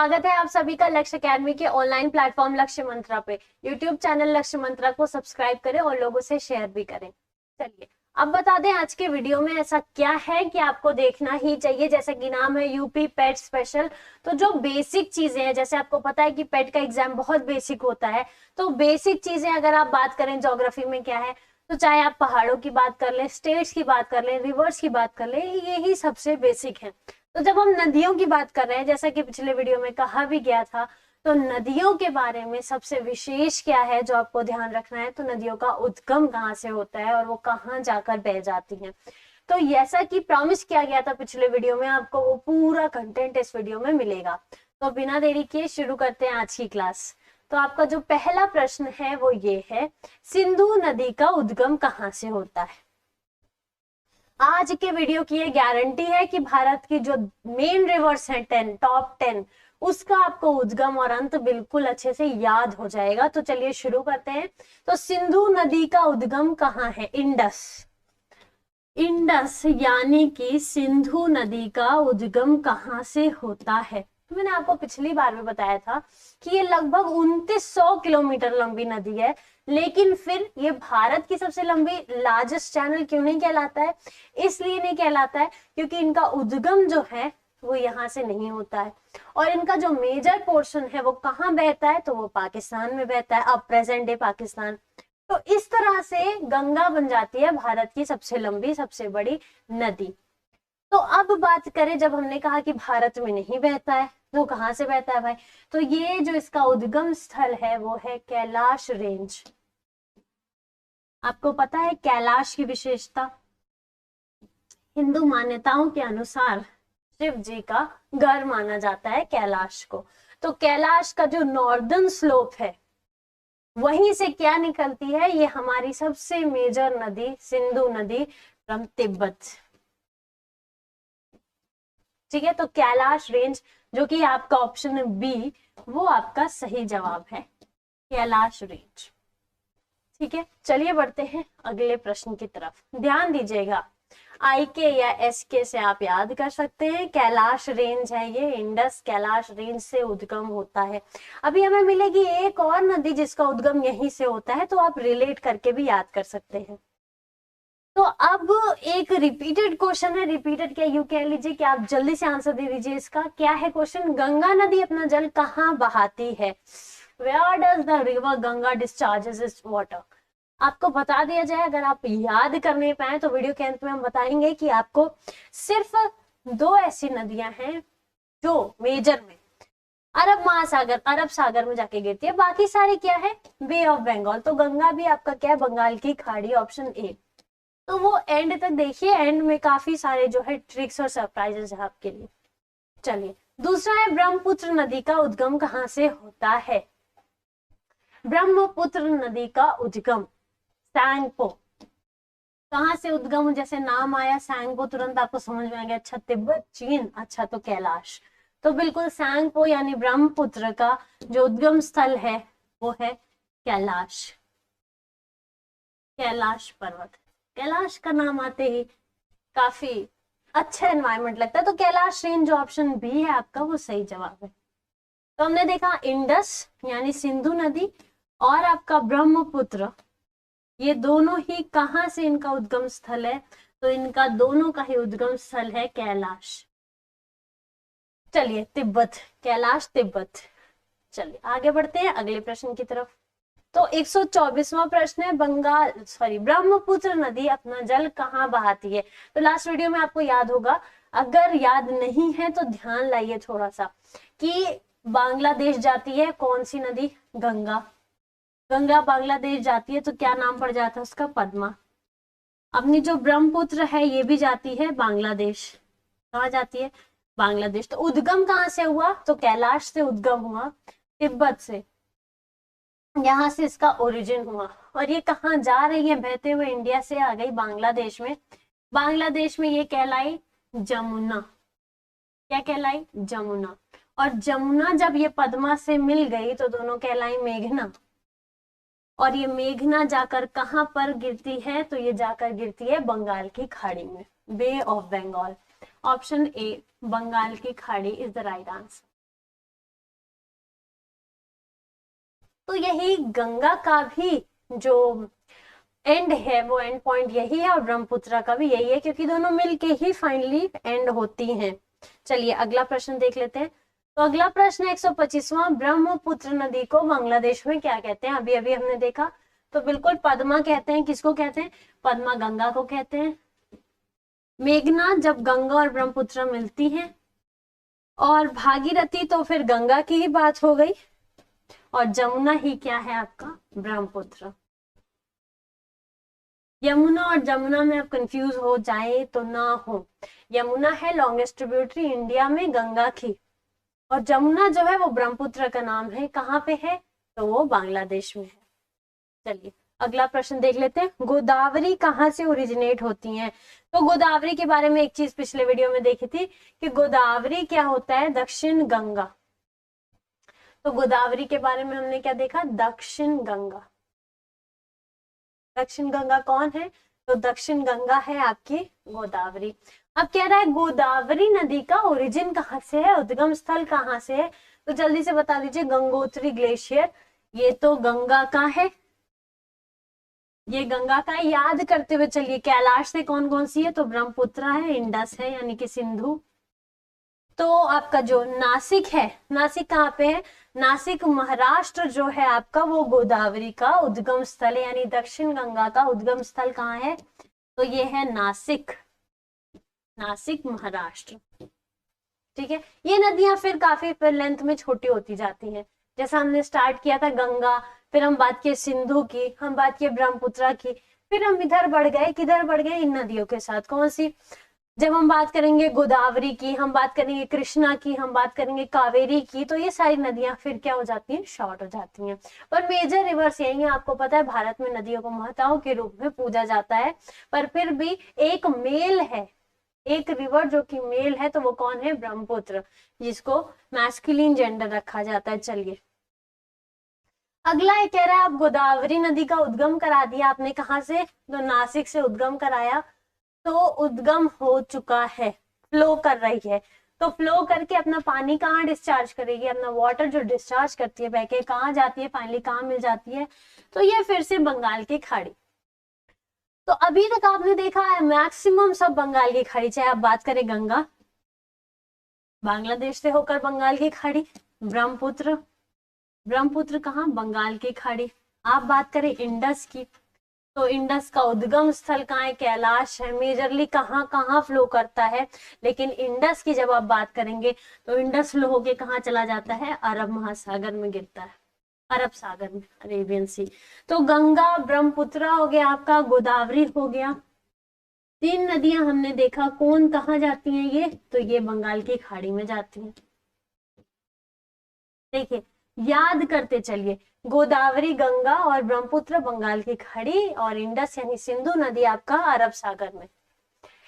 स्वागत है आप सभी का लक्ष्य एकेडमी के ऑनलाइन प्लेटफॉर्म लक्ष्य मंत्रा पे। यूट्यूब चैनल लक्ष्य मंत्रा को सब्सक्राइब करें और लोगों से शेयर भी करें। चलिए अब बता दें आज के वीडियो में ऐसा क्या है कि आपको देखना ही चाहिए। जैसे कि नाम है यूपी पेट स्पेशल, तो जो बेसिक चीजें हैं, जैसे आपको पता है कि पेट का एग्जाम बहुत बेसिक होता है, तो बेसिक चीजें अगर आप बात करें ज्योग्राफी में क्या है, तो चाहे आप पहाड़ों की बात कर लें, स्टेट्स की बात कर लें, रिवर्स की बात कर लें, यही सबसे बेसिक है। तो जब हम नदियों की बात कर रहे हैं, जैसा कि पिछले वीडियो में कहा भी गया था, तो नदियों के बारे में सबसे विशेष क्या है जो आपको ध्यान रखना है, तो नदियों का उद्गम कहाँ से होता है और वो कहाँ जाकर बह जाती हैं। तो जैसा कि प्रॉमिस किया गया था पिछले वीडियो में, आपको वो पूरा कंटेंट इस वीडियो में मिलेगा। तो बिना देरी किए शुरू करते हैं आज की क्लास। तो आपका जो पहला प्रश्न है वो ये है, सिंधु नदी का उद्गम कहाँ से होता है। आज के वीडियो की ये गारंटी है कि भारत की जो मेन रिवर्स है टॉप 10, उसका आपको उद्गम और अंत बिल्कुल अच्छे से याद हो जाएगा। तो चलिए शुरू करते हैं। तो सिंधु नदी का उद्गम कहाँ है, इंडस। इंडस यानी कि सिंधु नदी का उद्गम कहाँ से होता है। तो मैंने आपको पिछली बार में बताया था कि ये लगभग 2900 किलोमीटर लंबी नदी है, लेकिन फिर ये भारत की सबसे लंबी लार्जेस्ट चैनल क्यों नहीं कहलाता है, इसलिए नहीं कहलाता है क्योंकि इनका उद्गम जो है वो यहाँ से नहीं होता है, और इनका जो मेजर पोर्शन है वो कहाँ बहता है, तो वो पाकिस्तान में बहता है, अब प्रेजेंट डे पाकिस्तान। तो इस तरह से गंगा बन जाती है भारत की सबसे लंबी सबसे बड़ी नदी। तो अब बात करें, जब हमने कहा कि भारत में नहीं बहता है तो कहां से बहता है भाई, तो ये जो इसका उद्गम स्थल है वो है कैलाश रेंज। आपको पता है कैलाश की विशेषता, हिंदू मान्यताओं के अनुसार शिव जी का घर माना जाता है कैलाश को। तो कैलाश का जो नॉर्दर्न स्लोप है वहीं से क्या निकलती है, ये हमारी सबसे मेजर नदी सिंधु नदी फ्रॉम तिब्बत। ठीक है, तो कैलाश रेंज जो कि आपका ऑप्शन बी, वो आपका सही जवाब है, कैलाश रेंज। ठीक है, चलिए बढ़ते हैं अगले प्रश्न की तरफ। ध्यान दीजिएगा, आई के या एस के से आप याद कर सकते हैं, कैलाश रेंज है ये, इंडस कैलाश रेंज से उद्गम होता है। अभी हमें मिलेगी एक और नदी जिसका उद्गम यहीं से होता है, तो आप रिलेट करके भी याद कर सकते हैं। तो अब एक रिपीटेड क्वेश्चन है, रिपीटेड क्या यूं कह लीजिए कि आप जल्दी से आंसर दे दीजिए। इसका क्या है क्वेश्चन, गंगा नदी अपना जल कहाँ बहाती है, where does the river Ganga discharges its water. आपको बता दिया जाए, अगर आप याद करने पाए तो वीडियो के अंत में हम बताएंगे कि आपको सिर्फ दो ऐसी नदियां हैं जो मेजर में अरब महासागर, अरब सागर में जाके गिरती है, बाकी सारी क्या है, बे ऑफ बंगाल। तो गंगा भी आपका क्या है, बंगाल की खाड़ी, ऑप्शन ए। तो वो एंड तक देखिए, एंड में काफी सारे जो है ट्रिक्स और सरप्राइजेस है आपके लिए। चलिए दूसरा है, ब्रह्मपुत्र नदी का उद्गम कहाँ से होता है। ब्रह्मपुत्र नदी का उद्गम सैंगपो, कहाँ से उद्गम, जैसे नाम आया सैंगपो, तुरंत आपको समझ में आ गया, अच्छा तिब्बत चीन, अच्छा तो कैलाश। तो बिल्कुल सैंगपो यानी ब्रह्मपुत्र का जो उद्गम स्थल है वो है कैलाश, कैलाश पर्वत। कैलाश का नाम आते ही काफी अच्छा एनवायरनमेंट लगता है, तो कैलाश रेंज जो ऑप्शन बी है आपका वो सही जवाब है। तो हमने देखा इंडस यानी सिंधु नदी और आपका ब्रह्मपुत्र, ये दोनों ही कहां से इनका उद्गम स्थल है, तो इनका दोनों का ही उद्गम स्थल है कैलाश। चलिए तिब्बत, कैलाश तिब्बत। चलिए आगे बढ़ते हैं अगले प्रश्न की तरफ। तो 124वां प्रश्न है, ब्रह्मपुत्र नदी अपना जल कहाँ बहाती है। तो लास्ट वीडियो में आपको याद होगा, अगर याद नहीं है तो ध्यान लाइए थोड़ा सा, कि बांग्लादेश जाती है कौन सी नदी, गंगा। गंगा बांग्लादेश जाती है तो क्या नाम पड़ जाता है उसका, पद्मा। अपनी जो ब्रह्मपुत्र है ये भी जाती है बांग्लादेश, कहाँ जाती है, बांग्लादेश। तो उद्गम कहाँ से हुआ, तो कैलाश से उद्गम हुआ, तिब्बत से, यहाँ से इसका ओरिजिन हुआ, और ये कहाँ जा रही है बहते हुए, इंडिया से आ गई बांग्लादेश में। बांग्लादेश में ये कहलाई जमुना, क्या कहलाई, जमुना। और जमुना जब ये पद्मा से मिल गई तो दोनों कहलाई मेघना, और ये मेघना जाकर कहां पर गिरती है, तो ये जाकर गिरती है बंगाल की खाड़ी में, bay of Bengal. Option A Bengal की खाड़ी इज द राइट आंसर। तो यही गंगा का भी जो एंड है वो एंड पॉइंट यही है, और ब्रह्मपुत्र का भी यही है, क्योंकि दोनों मिलके ही फाइनली एंड होती हैं। चलिए अगला प्रश्न देख लेते हैं। तो अगला प्रश्न 125वां, ब्रह्मपुत्र नदी को बांग्लादेश में क्या कहते हैं? अभी अभी हमने देखा, तो बिल्कुल पद्मा कहते हैं। किसको कहते हैं? पद्मा गंगा को कहते हैं। मेघना जब गंगा और ब्रह्मपुत्र मिलती हैं, और भागीरथी तो फिर गंगा की ही बात हो गई, और जमुना ही क्या है आपका? ब्रह्मपुत्र। यमुना और जमुना में आप कंफ्यूज हो जाए तो ना हो, यमुना है लॉन्गेस्ट ट्रिब्यूटरी इंडिया में गंगा की, और जमुना जो है वो ब्रह्मपुत्र का नाम है। कहाँ पे है? तो वो बांग्लादेश में है। चलिए अगला प्रश्न देख लेते हैं। गोदावरी कहाँ से ओरिजिनेट होती हैं? तो गोदावरी के बारे में एक चीज पिछले वीडियो में देखी थी कि गोदावरी क्या होता है? दक्षिण गंगा। तो गोदावरी के बारे में हमने क्या देखा? दक्षिण गंगा। दक्षिण गंगा कौन है? तो दक्षिण गंगा है आपकी गोदावरी। अब कह रहा है गोदावरी नदी का ओरिजिन कहाँ से है, उद्गम स्थल कहाँ से है? तो जल्दी से बता दीजिए। गंगोत्री ग्लेशियर, ये तो गंगा का है, ये गंगा का है। याद करते हुए चलिए, कैलाश से कौन कौन सी है? तो ब्रह्मपुत्र है, इंडस है यानी कि सिंधु। तो आपका जो नासिक है, नासिक कहाँ पे है? नासिक महाराष्ट्र जो है आपका, वो गोदावरी का उद्गम स्थल है, यानी दक्षिण गंगा का उद्गम स्थल कहाँ है? तो ये है नासिक, नासिक महाराष्ट्र। ठीक है, ये नदियां फिर काफी फिर लेंथ में छोटी होती जाती हैं। जैसा हमने स्टार्ट किया था गंगा, फिर हम बात किए सिंधु की, हम बात किए ब्रह्मपुत्र की, फिर हम इधर बढ़ गए, किधर बढ़ गए? इन नदियों के साथ। कौन सी? जब हम बात करेंगे गोदावरी की, हम बात करेंगे कृष्णा की, हम बात करेंगे कावेरी की, तो ये सारी नदियां फिर क्या हो जाती हैं? शॉर्ट हो जाती हैं। पर मेजर रिवर्स यही है। आपको पता है भारत में नदियों को माताओं के रूप में पूजा जाता है, पर फिर भी एक मेल है, एक रिवर जो कि मेल है, तो वो कौन है? ब्रह्मपुत्र, जिसको मैस्कुलिन जेंडर रखा जाता है। चलिए अगला ये कह रहा है, आप गोदावरी नदी का उद्गम करा दिया आपने, कहाँ से? तो नासिक से उद्गम कराया, तो उद्गम हो चुका है, फ्लो कर रही है। तो फ्लो करके अपना पानी कहाँ डिस्चार्ज करेगी? अपना वाटर जो डिस्चार्ज करती है बहके कहाँ जाती है? फाइनली कहाँ मिल जाती है? तो ये फिर से बंगाल की खाड़ी। तो अभी तक आपने देखा है मैक्सिमम सब बंगाल की खाड़ी, चाहे आप बात करें गंगा, बांग्लादेश से होकर बंगाल की खाड़ी, ब्रह्मपुत्र, ब्रह्मपुत्र कहाँ? बंगाल की खाड़ी। आप बात करें इंडस की, तो इंडस का उद्गम स्थल कहाँ है? कैलाश है। मेजरली कहाँ कहाँ फ्लो करता है? लेकिन इंडस की जब आप बात करेंगे तो इंडस फ्लो होके कहाँ चला जाता है? अरब महासागर में गिरता है, अरब सागर में, अरेबियन सी। तो गंगा, ब्रह्मपुत्र हो गया आपका, गोदावरी हो गया। तीन नदियां हमने देखा, कौन कहाँ जाती हैं? ये तो ये बंगाल की खाड़ी में जाती हैं। देखिए याद करते चलिए, गोदावरी गंगा और ब्रह्मपुत्र बंगाल की खाड़ी, और इंडस यानी सिंधु नदी आपका अरब सागर में।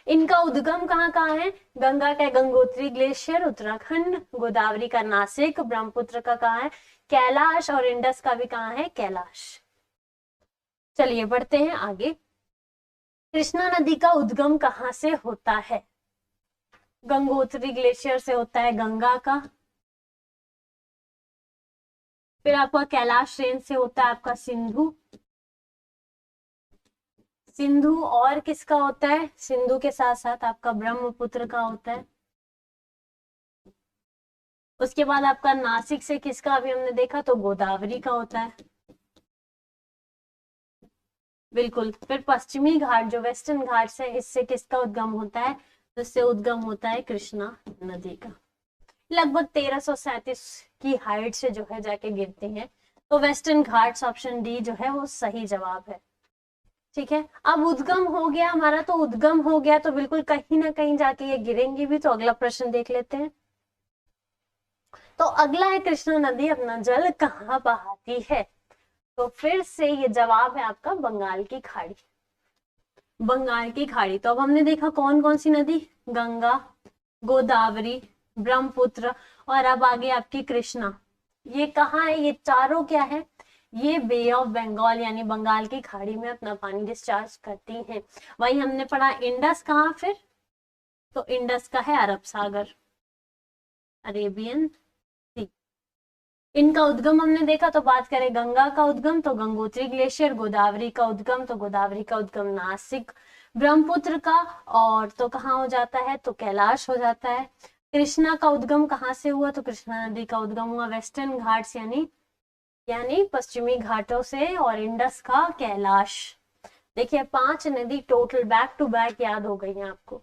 इनका उद्गम कहाँ कहाँ है? गंगा का गंगोत्री ग्लेशियर उत्तराखंड, गोदावरी का नासिक, ब्रह्मपुत्र का कहाँ है? कैलाश, और इंडस का भी कहाँ है? कैलाश। चलिए बढ़ते हैं आगे। कृष्णा नदी का उद्गम कहाँ से होता है? गंगोत्री ग्लेशियर से होता है गंगा का, फिर आपका कैलाश रेंज से होता है आपका सिंधु, सिंधु और किसका होता है? सिंधु के साथ साथ आपका ब्रह्मपुत्र का होता है। उसके बाद आपका नासिक से किसका अभी हमने देखा? तो गोदावरी का होता है, बिल्कुल। फिर पश्चिमी घाट जो वेस्टर्न घाट है, इससे किसका उद्गम होता है? तो इससे उद्गम होता है कृष्णा नदी का। लगभग 1337 की हाइट से जो है जाके गिरते हैं। तो वेस्टर्न घाट्स, ऑप्शन डी जो है वो सही जवाब है। ठीक है, अब उद्गम हो गया हमारा, तो उद्गम हो गया तो बिल्कुल कहीं ना कहीं जाके ये गिरेंगे भी। तो अगला प्रश्न देख लेते हैं। तो अगला है, कृष्णा नदी अपना जल कहाँ बहाती है? तो फिर से ये जवाब है आपका बंगाल की खाड़ी, बंगाल की खाड़ी। तो अब हमने देखा कौन कौन सी नदी? गंगा, गोदावरी, ब्रह्मपुत्र, और अब आगे आपकी कृष्णा। ये कहाँ है? ये चारों क्या है? ये बे ऑफ बंगाल यानी बंगाल की खाड़ी में अपना पानी डिस्चार्ज करती हैं। वही हमने पढ़ा इंडस कहाँ फिर? तो इंडस का है अरब सागर, अरेबियन सी। इनका उद्गम हमने देखा, तो बात करें गंगा का उद्गम तो गंगोत्री ग्लेशियर, गोदावरी का उद्गम तो गोदावरी का उद्गम नासिक, ब्रह्मपुत्र का और तो कहाँ हो जाता है, तो कैलाश हो जाता है। कृष्णा का उद्गम कहाँ से हुआ, तो कृष्णा नदी का उद्गम हुआ वेस्टर्न घाट्स यानी पश्चिमी घाटों से, और इंडस का कैलाश। देखिए 5 नदी टोटल बैक टू बैक याद हो गई हैं आपको।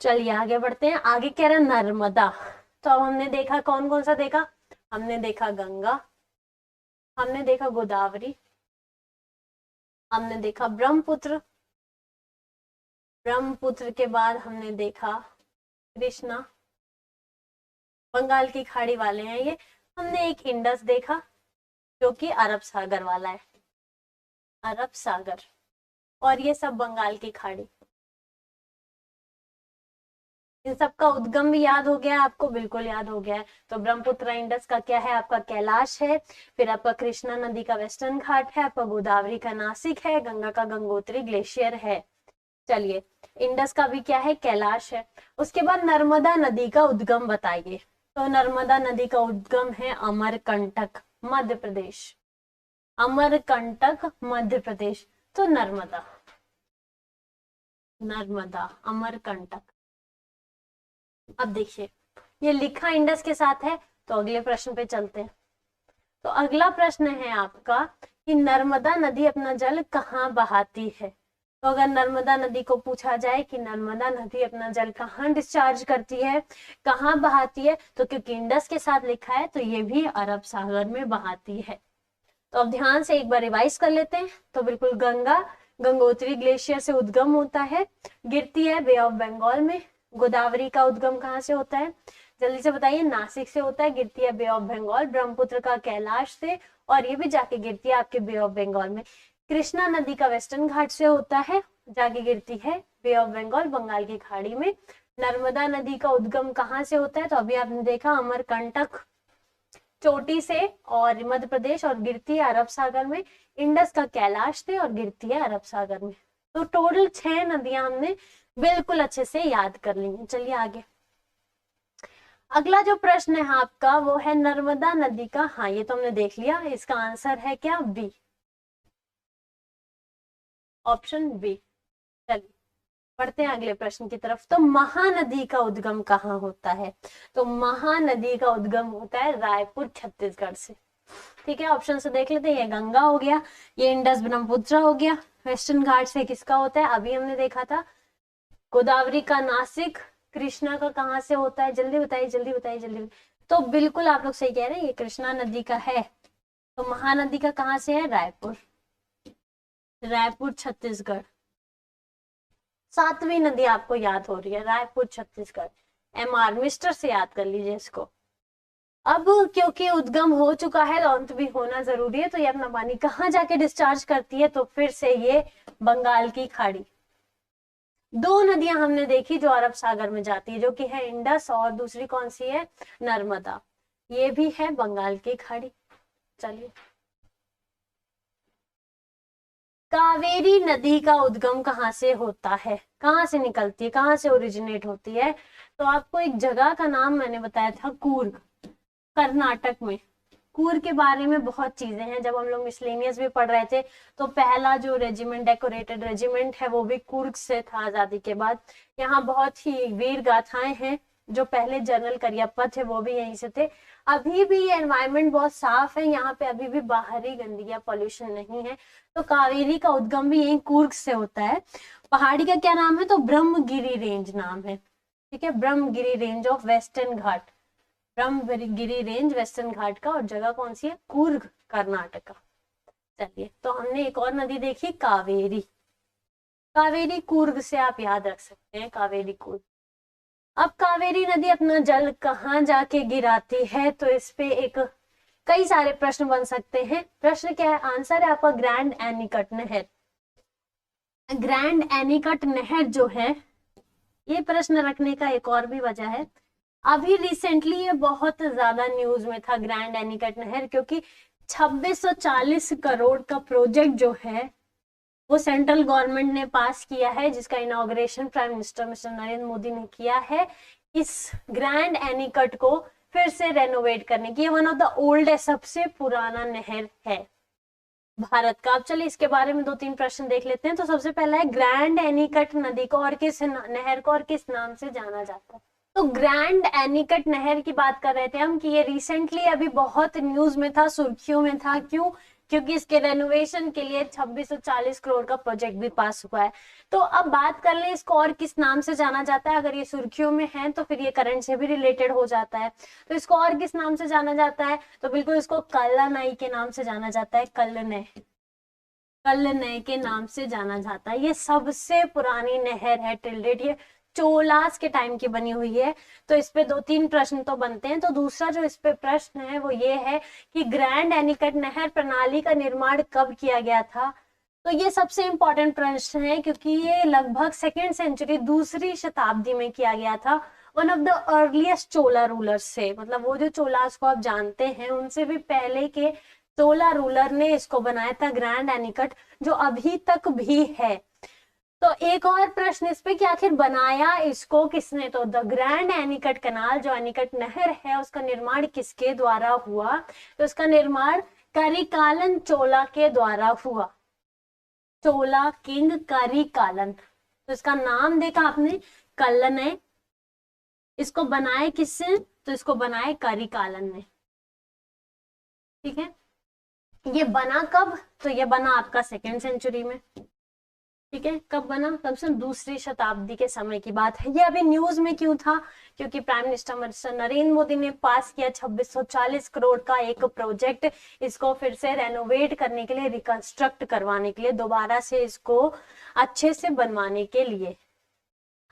चलिए आगे बढ़ते हैं। आगे कह रहा है नर्मदा। तो अब हमने देखा कौन कौन सा देखा, हमने देखा गंगा, हमने देखा गोदावरी, हमने देखा ब्रह्मपुत्र, ब्रह्मपुत्र के बाद हमने देखा कृष्णा, बंगाल की खाड़ी वाले हैं ये। हमने एक इंडस देखा जो कि अरब सागर वाला है, अरब सागर, और ये सब बंगाल की खाड़ी। इन सबका उद्गम भी याद हो गया आपको, बिल्कुल याद हो गया है। तो ब्रह्मपुत्र इंडस का क्या है, आपका कैलाश है, फिर आपका कृष्णा नदी का वेस्टर्न घाट है, आपका गोदावरी का नासिक है, गंगा का गंगोत्री ग्लेशियर है। चलिए इंडस का भी क्या है, कैलाश है। उसके बाद नर्मदा नदी का उद्गम बताइए। तो नर्मदा नदी का उद्गम है अमरकंटक, मध्य प्रदेश, अमरकंटक मध्य प्रदेश। तो नर्मदा, नर्मदा अमरकंटक। अब देखिए ये लिखा इंडस के साथ है, तो अगले प्रश्न पे चलते हैं। तो अगला प्रश्न है आपका कि नर्मदा नदी अपना जल कहाँ बहाती है। तो अगर नर्मदा नदी को पूछा जाए कि नर्मदा नदी अपना जल कहाँ डिस्चार्ज करती है, कहाँ बहाती है, तो क्योंकि इंडस के साथ लिखा है तो ये भी अरब सागर में बहाती है। तो अब ध्यान से एक बार रिवाइज कर लेते हैं। तो बिल्कुल गंगा गंगोत्री ग्लेशियर से उद्गम होता है, गिरती है बे ऑफ बंगाल में। गोदावरी का उद्गम कहाँ से होता है, जल्दी से बताइए, नासिक से होता है, गिरती है बे ऑफ बंगाल। ब्रह्मपुत्र का कैलाश से, और ये भी जाके गिरती है आपके बे ऑफ बंगाल में। कृष्णा नदी का वेस्टर्न घाट से होता है, जाके गिरती है बे ऑफ बंगाल, बंगाल की खाड़ी में। नर्मदा नदी का उद्गम कहाँ से होता है, तो अभी आपने देखा अमरकंटक चोटी से और मध्य प्रदेश, और गिरती है अरब सागर में। इंडस का कैलाश से और गिरती है अरब सागर में। तो टोटल 6 नदियां हमने बिल्कुल अच्छे से याद कर ली हैं। चलिए आगे। अगला जो प्रश्न है आपका वो है नर्मदा नदी का, हाँ ये तो हमने देख लिया, इसका आंसर है क्या, बी, ऑप्शन बी। चलिए बढ़ते हैं अगले प्रश्न की तरफ। तो महानदी का उद्गम कहाँ होता है, तो महानदी का उद्गम होता है रायपुर छत्तीसगढ़ से। ठीक है, ऑप्शन से देख लेते हैं। ये गंगा हो गया, ये इंडस ब्रह्मपुत्र हो गया। वेस्टर्न घाट से किसका होता है, अभी हमने देखा था गोदावरी का नासिक। कृष्णा का कहाँ से होता है, जल्दी बताइए जल्दी बताइए जल्दी। तो बिल्कुल आप लोग सही कह रहे हैं, ये कृष्णा नदी का है। तो महानदी का कहाँ से है, रायपुर, रायपुर छत्तीसगढ़। 7वीं नदी आपको याद हो रही है, रायपुर छत्तीसगढ़। MR मिस्टर से याद कर लीजिए इसको। अब क्योंकि उद्गम हो चुका है तो अंत भी होना जरूरी है। तो ये अपना पानी कहाँ जाके डिस्चार्ज करती है, तो फिर से ये बंगाल की खाड़ी। 2 नदियां हमने देखी जो अरब सागर में जाती है, जो कि है इंडस, और दूसरी कौन सी है, नर्मदा, ये भी है बंगाल की खाड़ी। चलिए कावेरी नदी का उद्गम कहाँ से होता है, कहाँ से निकलती है, कहाँ से ओरिजिनेट होती है। तो आपको एक जगह का नाम मैंने बताया था, कूर्ग, कर्नाटक में। कूर्ग के बारे में बहुत चीजें हैं, जब हम लोग मिसलेनियस भी पढ़ रहे थे तो पहला जो रेजिमेंट, डेकोरेटेड रेजिमेंट है, वो भी कूर्ग से था आजादी के बाद। यहाँ बहुत ही वीर गाथाएं हैं, जो पहले जनरल करियप्पा थे वो भी यहीं से थे। अभी भी ये एनवायरमेंट बहुत साफ है यहाँ पे, अभी भी बाहरी गंदगी या पॉल्यूशन नहीं है। तो कावेरी का उद्गम भी यही कूर्ग से होता है। पहाड़ी का क्या नाम है, तो ब्रह्मगिरी रेंज नाम है। ठीक है, Brahmagiri range of Western Ghat, Brahmagiri range Western Ghat का, और जगह कौन सी है, कूर्ग, कर्नाटका। चलिए तो हमने एक और नदी देखी, कावेरी। कावेरी कूर्ग से आप याद रख सकते हैं, कावेरी कूर्ग। अब कावेरी नदी अपना जल कहाँ जाके गिराती है, तो इस पे एक कई सारे प्रश्न बन सकते हैं। प्रश्न क्या है, आंसर है आपका ग्रैंड एनीकट नहर। ग्रैंड एनीकट नहर जो है, ये प्रश्न रखने का एक और भी वजह है, अभी रिसेंटली ये बहुत ज्यादा न्यूज में था ग्रैंड एनीकट नहर, क्योंकि 2640 करोड़ का प्रोजेक्ट जो है वो सेंट्रल गवर्नमेंट ने पास किया है, जिसका inauguration prime minister mister Narendra Modi ने किया है। इस ग्रैंड एनीकट को फिर से रेनोवेट करने की। ये वन ऑफ द ओल्डेस्ट, सबसे पुराना नहर है भारत का। अब चलिए इसके बारे में 2-3 प्रश्न देख लेते हैं। तो सबसे पहला है ग्रैंड एनीकट नदी को और किस नहर को और किस नाम से जाना जाता है? तो ग्रैंड एनीकट नहर की बात कर रहे थे हम कि ये रिसेंटली अभी बहुत न्यूज में था, सुर्खियों में था। क्यों? क्योंकि इसके रेनोवेशन के लिए 2640 करोड़ का प्रोजेक्ट भी पास हुआ है। तो अब बात कर ले इसको और किस नाम से जाना जाता है। अगर ये सुर्खियों में है तो फिर ये करंट से भी रिलेटेड हो जाता है। तो इसको और किस नाम से जाना जाता है? तो बिल्कुल इसको कल्लानई के नाम से जाना जाता है। कल्लनई के नाम से जाना जाता है। ये सबसे पुरानी नहर है टिल डेट। ये चोलास के टाइम की बनी हुई है। तो इस पे 2-3 प्रश्न तो बनते हैं। तो दूसरा जो इस पे प्रश्न है वो ये है कि ग्रैंड एनीकट नहर प्रणाली का निर्माण कब किया गया था? तो ये सबसे इंपॉर्टेंट प्रश्न है क्योंकि ये लगभग 2nd सेंचुरी, 2री शताब्दी में किया गया था। One of the earliest Chola rulers से, मतलब वो जो चोलास को आप जानते हैं उनसे भी पहले के चोला रूलर ने इसको बनाया था ग्रैंड एनीकट, जो अभी तक भी है। तो एक और प्रश्न इस पे कि आखिर बनाया इसको किसने? तो द ग्रैंड एनीकट कैनाल, जो एनीकट नहर है, उसका निर्माण किसके द्वारा हुआ? तो उसका निर्माण करिकालन चोला के द्वारा हुआ। चोला किंग करिकालन। तो इसका नाम देखा आपने, कल्लनई। इसको बनाए किससे? तो इसको बनाए करिकालन ने। ठीक है, ये बना कब? तो ये बना आपका 2nd सेंचुरी में। ठीक है, कब बना? कब से? 2री शताब्दी के समय की बात है। ये अभी न्यूज में क्यों था? क्योंकि प्राइम मिनिस्टर नरेंद्र मोदी ने पास किया 2640 करोड़ का एक प्रोजेक्ट, इसको फिर से रेनोवेट करने के लिए, रिकंस्ट्रक्ट करवाने के लिए, दोबारा से इसको अच्छे से बनवाने के लिए।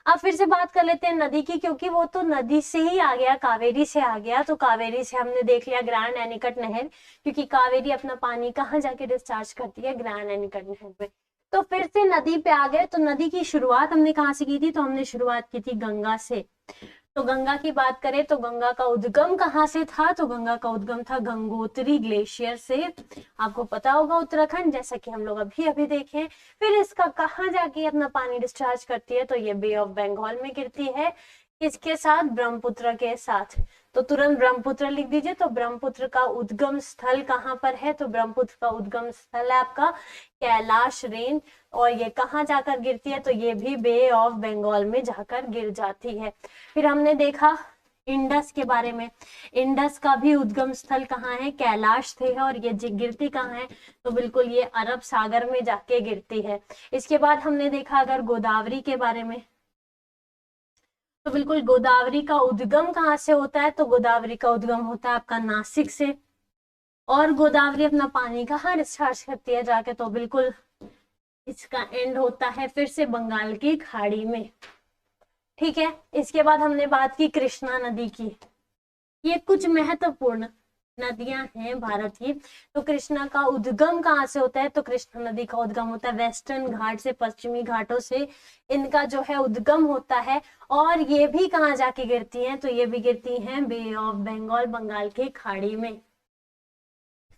अब फिर से बात कर लेते हैं नदी की, क्योंकि वो तो नदी से ही आ गया, कावेरी से आ गया। तो कावेरी से हमने देख लिया ग्रैंड एनीकट नहर, क्योंकि कावेरी अपना पानी कहाँ जाके डिस्चार्ज करती है? ग्रैंड एनीकट नहर में। तो फिर से नदी पे आ गए। तो नदी की शुरुआत हमने कहाँ से की थी? तो हमने शुरुआत की थी गंगा से। तो गंगा की बात करें तो गंगा का उद्गम कहाँ से था? तो गंगा का उद्गम था गंगोत्री ग्लेशियर से। आपको पता होगा उत्तराखंड, जैसा कि हम लोग अभी अभी देखें। फिर इसका कहाँ जाके अपना पानी डिस्चार्ज करती है? तो ये बे ऑफ बंगाल में गिरती है। किसके साथ? ब्रह्मपुत्र के साथ। तो तुरंत ब्रह्मपुत्र लिख दीजिए। तो ब्रह्मपुत्र का उद्गम स्थल कहाँ पर है? तो ब्रह्मपुत्र का उद्गम स्थल है आपका कैलाश रेंज। और ये कहाँ जाकर गिरती है? तो ये भी बे ऑफ बंगाल में जाकर गिर जाती है। फिर हमने देखा इंडस के बारे में। इंडस का भी उद्गम स्थल कहाँ है? कैलाश थे। और ये गिरती कहाँ है? तो बिल्कुल ये अरब सागर में जाके गिरती है। इसके बाद हमने देखा अगर गोदावरी के बारे में, तो बिल्कुल गोदावरी का उद्गम कहाँ से होता है? तो गोदावरी का उद्गम होता है आपका नासिक से। और गोदावरी अपना पानी कहाँ डिस्चार्ज करती है जाके? तो बिल्कुल इसका एंड होता है फिर से बंगाल की खाड़ी में। ठीक है, इसके बाद हमने बात की कृष्णा नदी की। ये कुछ महत्वपूर्ण नदियां हैं भारत की। तो कृष्णा का उद्गम कहाँ से होता है? तो कृष्णा नदी का उद्गम होता है वेस्टर्न घाट से, पश्चिमी घाटों से इनका जो है उद्गम होता है। और ये भी कहाँ जाके गिरती हैं? तो ये भी गिरती हैं बे ऑफ बंगाल, बंगाल की खाड़ी में।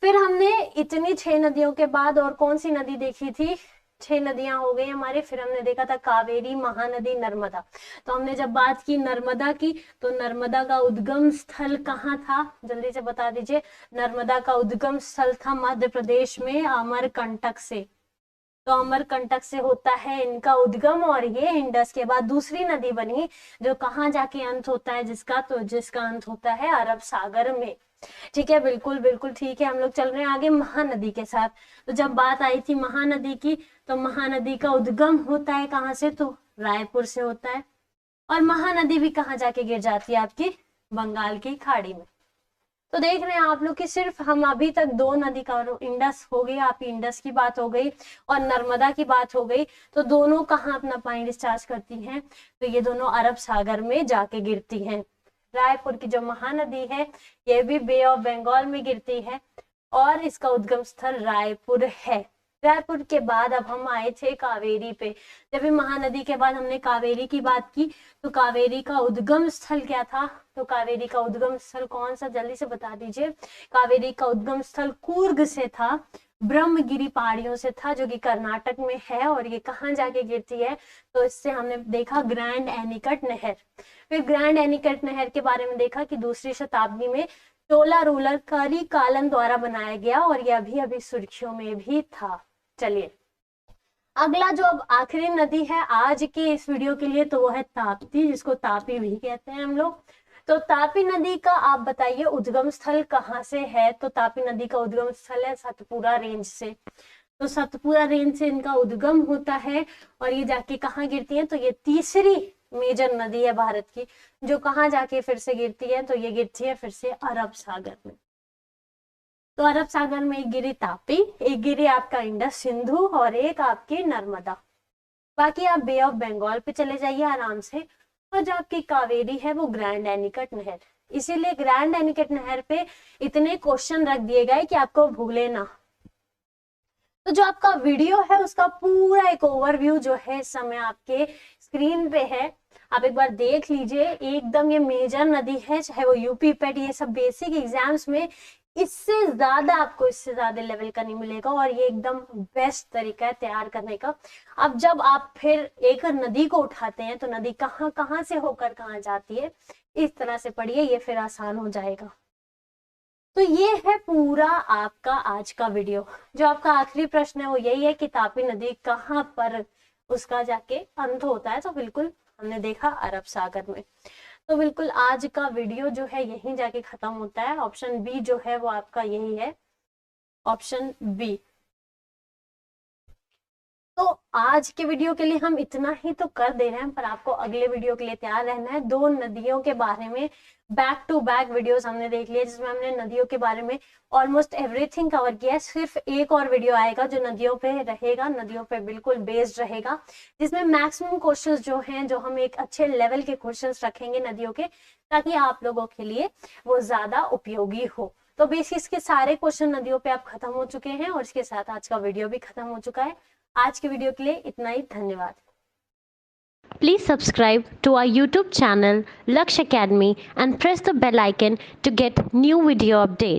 फिर हमने इतनी 6 नदियों के बाद और कौन सी नदी देखी थी? 6 नदियां हो गई हमारे। फिर हमने देखा था कावेरी, महानदी, नर्मदा। तो हमने जब बात की नर्मदा की, तो नर्मदा का उद्गम स्थल कहाँ था? जल्दी से बता दीजिए। नर्मदा का उद्गम स्थल था मध्य प्रदेश में अमरकंटक से। तो अमरकंटक से होता है इनका उद्गम। और ये इंडस के बाद दूसरी नदी बनी जो कहाँ जाके अंत होता है जिसका? तो जिसका अंत होता है अरब सागर में। ठीक है, बिल्कुल बिल्कुल ठीक है। हम लोग चल रहे हैं आगे महानदी के साथ। तो जब बात आई थी महानदी की, तो महानदी का उद्गम होता है कहाँ से? तो रायपुर से होता है। और महानदी भी कहाँ जाके गिर जाती है? आपकी बंगाल की खाड़ी में। तो देख रहे हैं आप लोग कि सिर्फ हम अभी तक 2 नदी का, इंडस हो गई, आपकी इंडस की बात हो गई और नर्मदा की बात हो गई। तो दोनों कहाँ अपना पानी डिस्चार्ज करती हैं? तो ये दोनों अरब सागर में जाके गिरती हैं। रायपुर की जो महानदी है ये भी बे ऑफ बंगाल में गिरती है और इसका उद्गम स्थल रायपुर है। रायपुर के बाद अब हम आए थे कावेरी पे। जब भी महानदी के बाद हमने कावेरी की बात की, तो कावेरी का उद्गम स्थल क्या था? तो कावेरी का उद्गम स्थल कौन सा, जल्दी से बता दीजिए। कावेरी का उद्गम स्थल कूर्ग से था, ब्रह्मगिरी पहाड़ियों से था, जो कि कर्नाटक में है। और ये कहाँ जाके गिरती है? तो इससे हमने देखा ग्रैंड एनीकट नहर। फिर ग्रैंड एनीकट नहर के बारे में देखा कि दूसरी शताब्दी में चोला रूलर करिकालन द्वारा बनाया गया, और ये अभी अभी सुर्खियों में भी था। चलिए अगला जो अब आखिरी नदी है आज के इस वीडियो के लिए, तो वो है ताप्ती, जिसको तापी भी कहते हैं हम लोग। तो तापी नदी का आप बताइए उद्गम स्थल कहाँ से है? तो तापी नदी का उद्गम स्थल है सतपुरा रेंज से। तो सतपुरा रेंज से इनका उद्गम होता है, और ये जाके कहाँ गिरती है? तो ये तीसरी मेजर नदी है भारत की, जो कहाँ जाके फिर से गिरती है? तो ये गिरती है फिर से अरब सागर में। तो अरब सागर में एक गिरी तापी, एक गिरी आपका इंडस सिंधु, और एक आपकी नर्मदा। बाकी आप बे ऑफ बंगाल पे चले जाइए आराम से, और जो आपकी कावेरी है वो ग्रैंड एनीकट नहर। इसीलिए ग्रैंड एनीकट नहर पे इतने क्वेश्चन रख दिए गए कि आपको भूले ना। तो जो आपका वीडियो है उसका पूरा एक ओवरव्यू जो है इस समय आपके स्क्रीन पे है, आप एक बार देख लीजिए। एकदम ये मेजर नदी है, चाहे वो यूपी पेट, ये सब बेसिक एग्जाम्स में इससे ज्यादा आपको, इससे ज्यादा लेवल का नहीं मिलेगा, और ये एकदम बेस्ट तरीका है तैयार करने का। अब जब आप फिर एक नदी को उठाते हैं तो नदी कहाँ कहाँ से होकर कहाँ जाती है, इस तरह से पढ़िए, ये फिर आसान हो जाएगा। तो ये है पूरा आपका आज का वीडियो। जो आपका आखिरी प्रश्न है वो यही है कि तापी नदी कहाँ पर उसका जाके अंत होता है? तो बिल्कुल हमने देखा अरब सागर में। तो बिल्कुल आज का वीडियो जो है यहीं जाके खत्म होता है। ऑप्शन बी जो है वो आपका यही है, ऑप्शन बी। तो आज के वीडियो के लिए हम इतना ही तो कर दे रहे हैं, पर आपको अगले वीडियो के लिए तैयार रहना है। 2 नदियों के बारे में बैक टू बैक वीडियोस हमने देख लिए, जिसमें हमने नदियों के बारे में ऑलमोस्ट एवरीथिंग कवर किया है। सिर्फ एक और वीडियो आएगा जो नदियों पे रहेगा, नदियों पे बिल्कुल बेस्ड रहेगा, जिसमें मैक्सिमम क्वेश्चंस जो हैं, जो हम एक अच्छे लेवल के क्वेश्चंस रखेंगे नदियों के, ताकि आप लोगों के लिए वो ज्यादा उपयोगी हो। तो बेसिस के सारे क्वेश्चन नदियों पे आप खत्म हो चुके हैं, और इसके साथ आज का वीडियो भी खत्म हो चुका है। आज के वीडियो के लिए इतना ही, धन्यवाद। Please subscribe to our YouTube channel Laksh Academy and press the bell icon to get new video updates.